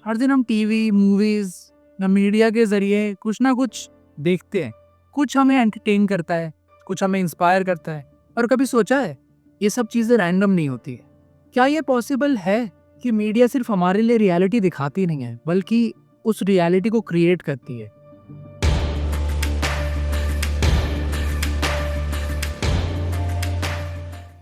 हर दिन हम TV, movies या मीडिया के जरिए कुछ ना कुछ देखते हैं। कुछ हमें एंटरटेन करता है, कुछ हमें इंस्पायर करता है। और कभी सोचा है ये सब चीज़ें रैंडम नहीं होती है? क्या ये पॉसिबल है कि मीडिया सिर्फ हमारे लिए रियलिटी दिखाती नहीं है, बल्कि उस रियलिटी को क्रिएट करती है?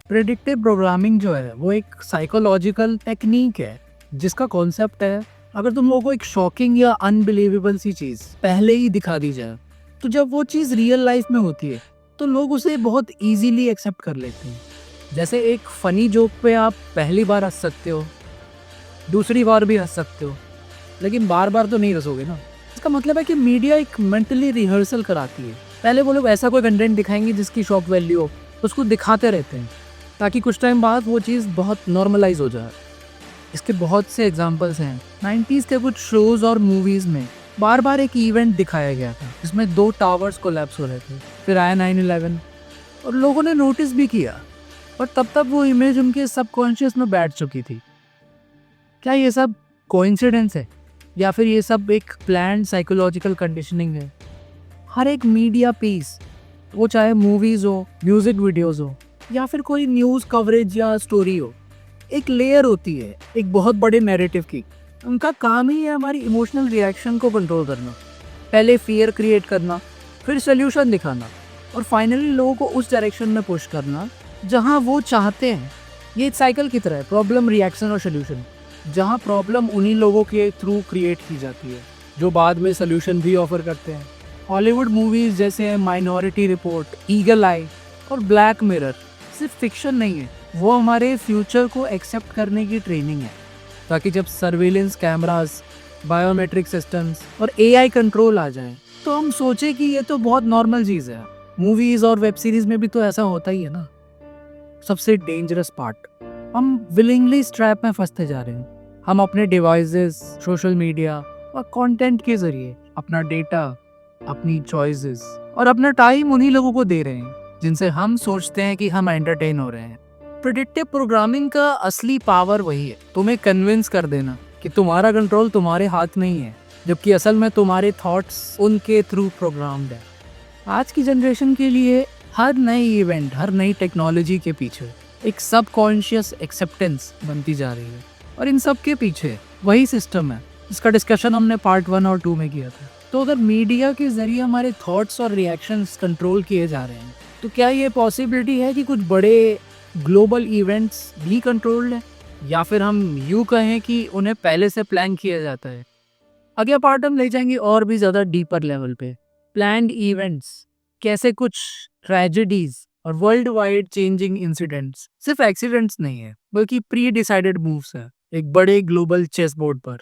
प्रेडिक्टिव प्रोग्रामिंग जो है वो एक साइकोलॉजिकल टेक्निक है जिसका कॉन्सेप्ट है, अगर तुम लोगों को एक शॉकिंग या अनबिलीवेबल सी चीज़ पहले ही दिखा दी जाए, तो जब वो चीज़ रियल लाइफ में होती है तो लोग उसे बहुत इजीली एक्सेप्ट कर लेते हैं। जैसे एक फनी जोक पे आप पहली बार हंस सकते हो, दूसरी बार भी हंस सकते हो, लेकिन बार बार तो नहीं हंसोगे ना। इसका मतलब है कि मीडिया एक मेंटली रिहर्सल कराती है। पहले वो लोग ऐसा कोई कंटेंट दिखाएंगे जिसकी शॉक वैल्यू हो, उसको दिखाते रहते हैं ताकि कुछ टाइम बाद वो चीज़ बहुत नॉर्मलाइज हो जाए। इसके बहुत से एग्जांपल्स हैं। 90s के कुछ शोज और मूवीज़ में बार बार एक इवेंट दिखाया गया था जिसमें 2 टावर्स कोलैप्स हो रहे थे। फिर आया 9/11 और लोगों ने नोटिस भी किया, पर तब तक वो इमेज उनके सबकॉन्शियस में बैठ चुकी थी। क्या ये सब कोइंसिडेंस है या फिर ये सब एक प्लान्ड साइकोलॉजिकल कंडीशनिंग है? हर एक मीडिया पीस, वो चाहे मूवीज़ हो, म्यूज़िक वीडियोज़ हो या फिर कोई न्यूज़ कवरेज या स्टोरी हो, एक लेयर होती है एक बहुत बड़े नैरेटिव की। उनका काम ही है हमारी इमोशनल रिएक्शन को कंट्रोल करना। पहले फियर क्रिएट करना, फिर सोल्यूशन दिखाना और फाइनली लोगों को उस डायरेक्शन में पुश करना जहां वो चाहते हैं। ये एक साइकिल की तरह है, प्रॉब्लम, रिएक्शन और सोल्यूशन, जहां प्रॉब्लम उन्हीं लोगों के थ्रू क्रिएट की जाती है जो बाद में सोल्यूशन भी ऑफर करते हैं। हॉलीवुड मूवीज़ जैसे माइनॉरिटी रिपोर्ट, ईगल आई और ब्लैक मिरर सिर्फ फिक्शन नहीं है, वो हमारे फ्यूचर को एक्सेप्ट करने की ट्रेनिंग है, ताकि जब सर्विलेंस कैमरास, बायोमेट्रिक सिस्टम्स और एआई कंट्रोल आ जाए तो हम सोचे कि ये तो बहुत नॉर्मल चीज़ है। मूवीज़ और वेब सीरीज में भी तो ऐसा होता ही है ना। सबसे डेंजरस पार्ट, हम विलिंगली इस ट्रैप में फंसते जा रहे हैं। हम अपने डिवाइसेस, सोशल मीडिया और कंटेंट के जरिए अपना डेटा, अपनी चॉइसेस और अपना टाइम उन्हीं लोगों को दे रहे हैं जिनसे हम सोचते हैं कि हम एंटरटेन हो रहे हैं। प्रेडिक्टिव प्रोग्रामिंग का असली पावर वही है, तुम्हें कन्विंस कर देना कि तुम्हारा कंट्रोल तुम्हारे हाथ में ही है, जबकि असल में तुम्हारे थॉट्स उनके थ्रू प्रोग्राम्ड है। आज की जनरेशन के लिए हर नई इवेंट, हर नई टेक्नोलॉजी के पीछे एक सबकॉन्शियस एक्सेप्टेंस बनती जा रही है, और इन सब के पीछे वही सिस्टम है जिसका डिस्कशन हमने पार्ट 1 और 2 में किया था। तो अगर मीडिया के जरिए हमारे थॉट्स और रिएक्शंस कंट्रोल किए जा रहे हैं, तो क्या ये पॉसिबिलिटी है कि कुछ बड़े ग्लोबल इवेंट्स भी कंट्रोल्ड हैं, या फिर हम यूँ कहें कि उन्हें पहले से प्लान किया जाता है? अगला पार्ट हम ले जाएंगे और भी ज़्यादा डीपर लेवल पे। प्लान्ड इवेंट्स कैसे कुछ ट्रेजेडीज और वर्ल्ड वाइड चेंजिंग इंसिडेंट्स सिर्फ एक्सीडेंट्स नहीं है, बल्कि प्री डिसाइडेड मूव्स है एक बड़े ग्लोबल चेस बोर्ड पर।